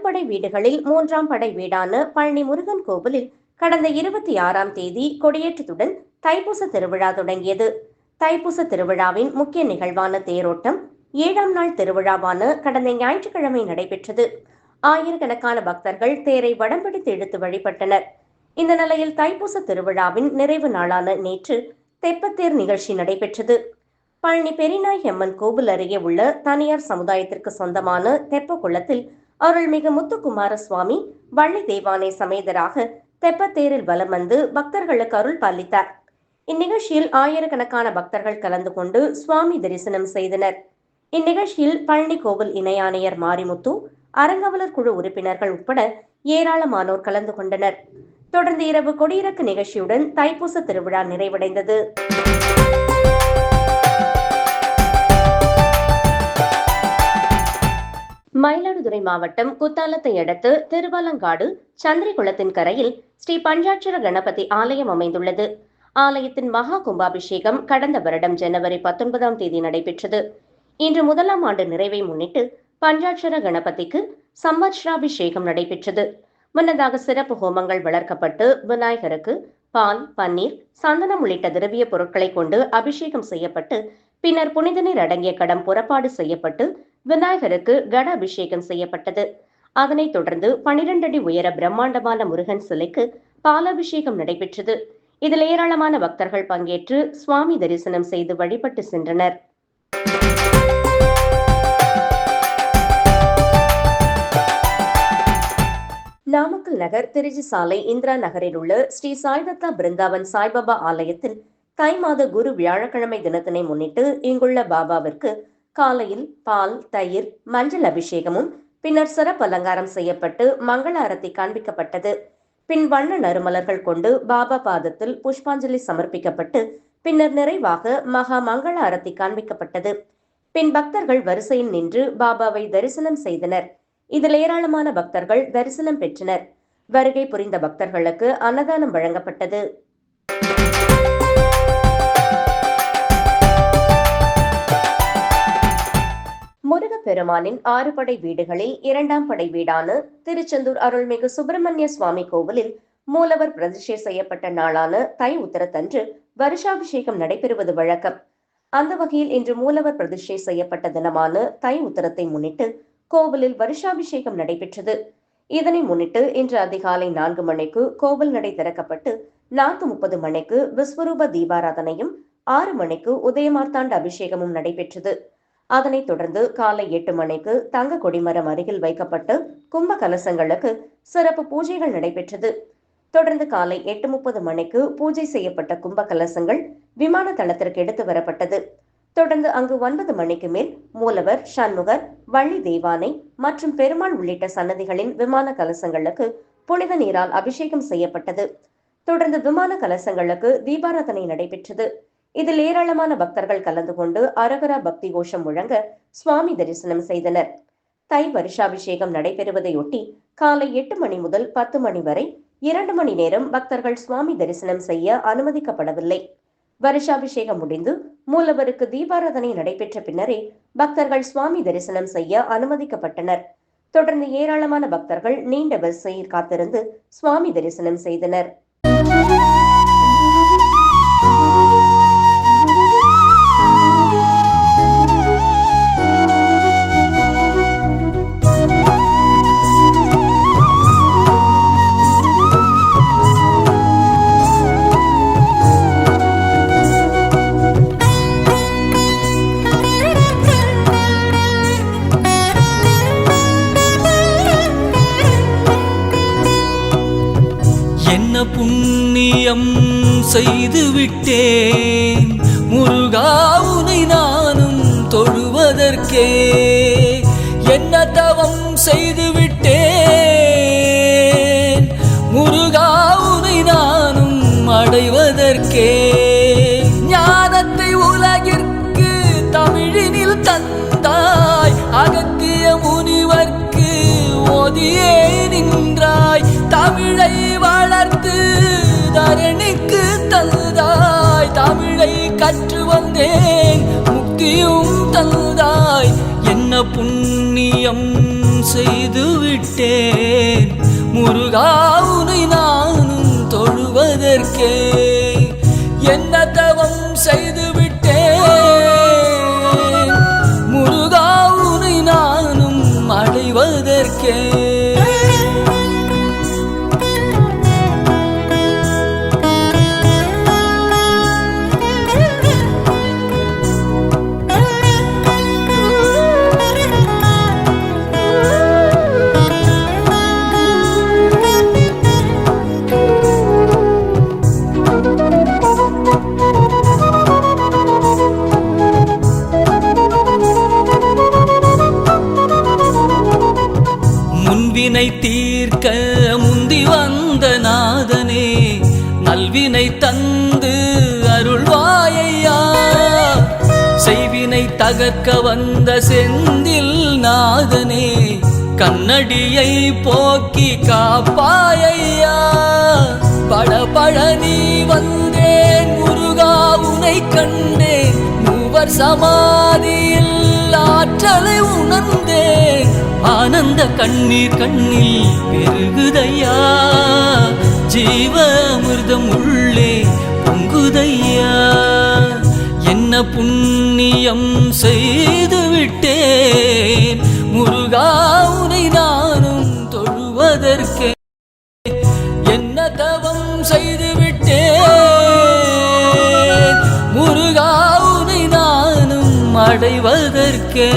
படை வீடுகளில் 3ஆம் படை வீடான பழனி முருகன் கோவிலில் கடந்த 26ஆம் தேதி கொடியேற்றத்துடன் தைப்பூச திருவிழா தொடங்கியது. தைப்பூச திருவிழாவின் முக்கிய நிகழ்வான தேரோட்டம் 7ஆம் நாள் திருவிழாவான கடந்த ஞாயிற்றுக்கிழமை நடைபெற்றது. ஆயிரக்கணக்கான பக்தர்கள் தேரை வடம் பிடித்து இழுத்து வழிபட்டனர். இந்த நிலையில் தைப்பூச திருவிழாவின் நிறைவு நாளான நேற்று தெப்பத்தேர் நிகழ்ச்சி நடைபெற்றது. பழனி பெரியநாயகி அம்மன் கோவில் அருகே உள்ள தனியார் சமுதாயத்திற்கு சொந்தமான தெப்ப குளத்தில் அருள்மிகு முத்துக்குமார சுவாமி வள்ளி தேவானை சமேதராக தெப்பத்தேரில் வலம் வந்து பக்தர்களுக்கு அருள் பாலித்தார். இந்நிகழ்ச்சியில் ஆயிரக்கணக்கான பக்தர்கள் கலந்து கொண்டு சுவாமி தரிசனம் செய்தனர். இந்நிகழ்ச்சியில் பழனி கோவில் இணை ஆணையர் மாரிமுத்து, அறங்காவலர் குழு உறுப்பினர்கள் உட்பட ஏராளமானோர் கலந்து கொண்டனர். தொடர்ந்து இரவு கொடியிறக்கு நிகழ்ச்சியுடன் தைப்பூச திருவிழா நிறைவடைந்தது. மயிலாடுதுறை மாவட்டம் குத்தாலத்தை அடுத்து திருவாலங்காடு சந்திரிகுளத்தின் கரையில் ஸ்ரீ பஞ்சாட்சர கணபதி ஆலயம் அமைந்துள்ளது. ஆலயத்தின் மகா கும்பாபிஷேகம் கடந்த வருடம் ஜனவரி 19ஆம் தேதி நடைபெற்றது. இன்று 1ஆம் ஆண்டு நிறைவை முன்னிட்டு பஞ்சாட்சர கணபதிக்கு சம்வத்சராபிஷேகம் நடைபெற்றது. முன்னதாக சிறப்பு ஹோமங்கள் வளர்க்கப்பட்டு விநாயகருக்கு பால், பன்னீர், சந்தனம் உள்ளிட்ட திரவிய பொருட்களை கொண்டு அபிஷேகம் செய்யப்பட்டு பின்னர் புனித நீர் அடங்கிய கடம் புறப்பாடு செய்யப்பட்டு விநாயகருக்கு கட அபிஷேகம் செய்யப்பட்டது. அதனைத் தொடர்ந்து 12 அடி உயர பிரம்மாண்டமான முருகன் சிலைக்கு பாலாபிஷேகம் நடைபெற்றது. இதில் ஏராளமான பக்தர்கள் பங்கேற்று சுவாமி தரிசனம் செய்து வழிபட்டு சென்றனர். நாமக்கல் நகர் திருச்சி சாலை இந்திரா நகரில் உள்ள ஸ்ரீ சாய்தத்தா பிருந்தாவன் சாய்பாபா ஆலயத்தில் தை மாத குரு வியாழக்கிழமை தினத்தினை முன்னிட்டு இங்குள்ள பாபாவிற்கு காலையில் பால், தயிர், மஞ்சள் அபிஷேகமும் பின்னர் சிறப்பு அலங்காரம் செய்யப்பட்டு மங்கள ஆரத்தி காண்பிக்கப்பட்டது. பின் வண்ண நறுமலர்கள் கொண்டு பாபா பாதத்தில் புஷ்பாஞ்சலி சமர்ப்பிக்கப்பட்டு பின்னர் நிறைவாக மகா மங்கள ஆரத்தி காண்பிக்கப்பட்டது. பின் பக்தர்கள் வரிசையில் நின்று பாபாவை தரிசனம் செய்தனர். இதில் ஏராளமான பக்தர்கள் தரிசனம் பெற்றனர். வருகை புரிந்த பக்தர்களுக்கு அன்னதானம் வழங்கப்பட்டது. முருகப்பெருமானின் 6 படை வீடுகளில் 2ஆம் படை வீடான திருச்செந்தூர் அருள்மிகு சுப்பிரமணிய சுவாமி கோவிலில் மூலவர் பிரதிஷ்டை செய்யப்பட்ட நாளான தை உத்தரத்தன்று வருஷாபிஷேகம் நடைபெறுவது வழக்கம். அந்த வகையில் இன்று மூலவர் பிரதிஷ்டை செய்யப்பட்ட தினமான தை உத்தரத்தை முன்னிட்டு கோவிலில் வருஷாபிஷேகம் நடைபெற்றது. இதனை முன்னிட்டு இன்று அதிகாலை 4 மணிக்கு கோவில் நடை திறக்கப்பட்டு 4:30 மணிக்கு விஸ்வரூப தீபாராதனையும் 6 மணிக்கு உதயமார்த்தாண்ட அபிஷேகமும் நடைபெற்றது. அதனைத் தொடர்ந்து காலை 8 மணிக்கு தங்க கொடிமரம் அருகில் வைக்கப்பட்டு கும்ப கலசங்களுக்கு சிறப்பு பூஜைகள் நடைபெற்றது. தொடர்ந்து காலை 8:30 மணிக்கு பூஜை செய்யப்பட்ட கும்ப கலசங்கள் விமான தளத்திற்கு எடுத்து வரப்பட்டது. தொடர்ந்து அங்கு 9 மணிக்கு மேல் மூலவர், சண்முகர், வள்ளி தேவானை மற்றும் பெருமாள் உள்ளிட்ட சன்னதிகளின் விமான கலசங்களுக்கு புனித நீரால் அபிஷேகம் செய்யப்பட்டது. தொடர்ந்து விமான கலசங்களுக்கு தீபாராதனை நடைபெற்றது. இதில் ஏராளமான பக்தர்கள் கலந்து கொண்டு அரகரா பக்தி கோஷம் முழங்க சுவாமி தரிசனம் செய்தனர். தை வருஷாபிஷேகம் நடைபெறுவதையொட்டி காலை 8 மணி முதல் 10 மணி வரை 2 மணி நேரம் பக்தர்கள் சுவாமி தரிசனம் செய்ய அனுமதிக்கப்படவில்லை. வருஷாபிஷேகம் முடிந்து மூலவருக்கு தீபாராதனை நடைபெற்ற பின்னரே பக்தர்கள் சுவாமி தரிசனம் செய்ய அனுமதிக்கப்பட்டனர். தொடர்ந்து ஏராளமான பக்தர்கள் நீண்ட வரிசையில் காத்திருந்து சுவாமி தரிசனம் செய்தனர். என்ன புண்ணியம் செய்து விட்டேன் முருகா உனை நானும் தொழுவதற்கே, என்ன தவம் செய்து விட்டேன் முருகா உனை நானும் அடைவதற்கே. ஞானத்தை உலகிற்கு தமிழினில் தந்தாய், அகத்திய முனிவர்க்கு ஓதியே நின்றாய். தமிழை வளர்த்து தரணிக்கு தந்தாய், தமிழை கற்று வந்தேன் முக்தியும் தந்தாய். என்ன புண்ணியம் செய்து விட்டேன் முருகா உனை நானும் தொழுவதற்கே என்ன தவம் செய்து விட்டேன் முருகா உனை நானும் அடைவதற்கே முன்வினை தீர்க்க முந்தி வந்த நாதனே நல்வினை தந்து அருள்வாயையா செய்வினை தகர்க்க வந்த செந்தில் நாதனே கண்ணடியை போக்கி காப்பாயையா பழனி வந்தேன் முருகா உனை கண்டேன் மூவர் சமாதியில் ஆற்றலை உணர்ந்தேன் ஆனந்த கண்ணீர் கண்ணில் பெருகுதையா ஜீவ அமிர்தம் உள்ளே பொங்குதையா என்ன புண்ணியம் செய்து விட்டேன் முருகா உனை நானும் தொழுவதற்கே என்ன தவம் செய்து விட்டேன் முருகா உனை நானும் அடைவதற்கே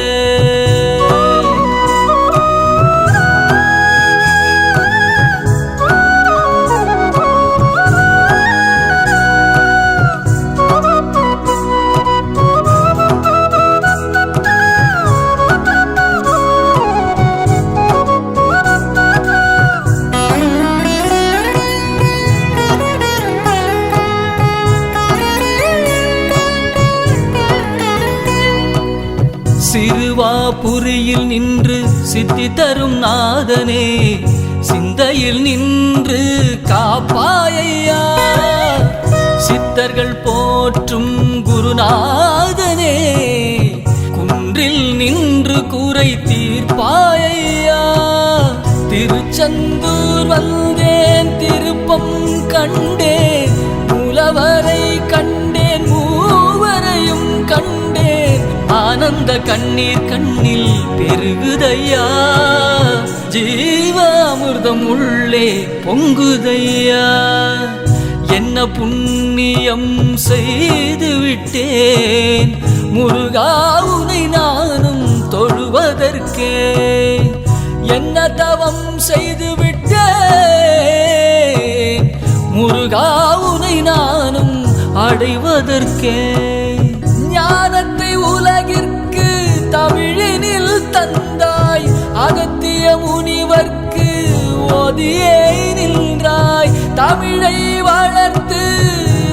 சிறுவாபுரியில் நின்று சித்தி தரும் நாதனே சிந்தையில் நின்று காப்பாயையா சித்தர்கள் போற்றும் குருநாதனே குன்றில் நின்று கூரை தீர்ப்பாயையா திருச்செந்தூர் வந்தேன் திருப்பம் கண்டேன் மூலவரை கண்டேன் மூவரையும் கண்டேன் ஆனந்த கண்ணீர் கண்ணில் பெருகுதையா ஜீவ அமிர்தம் உள்ளே பொங்குதையா என்ன புண்ணியம் செய்து விட்டேன் முருகா உனை நானும் தொழுவதற்கே என்ன தவம் செய்து விட்டேன் முருகா உனை நானும் அடைவதற்கே ஞானத்தை உலகிற்கு தமிழினில் தந்தாய் அகத்திய முனிவர்க்கு ஓதியே நின்றாய் தமிழை வளர்த்து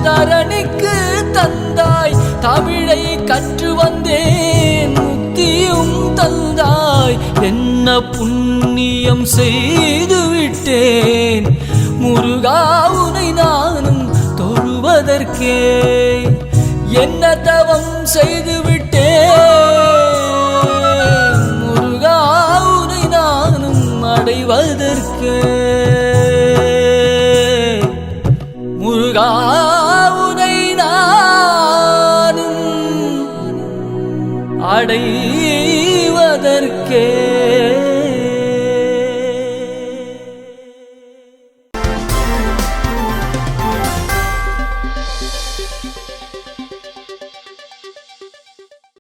தரணிக்கு தந்தாய் தமிழை கற்று வந்தேன் முக்தியும் தந்தாய் என்ன புண்ணியம் செய்து விட்டேன் முருகா உனை நானும் தொழுவதற்கே என்ன தவம் செய்து விட்டேன் முருகா உனை நானும் அடைவதற்கு முருகா உனை நானும் அடைவதற்கே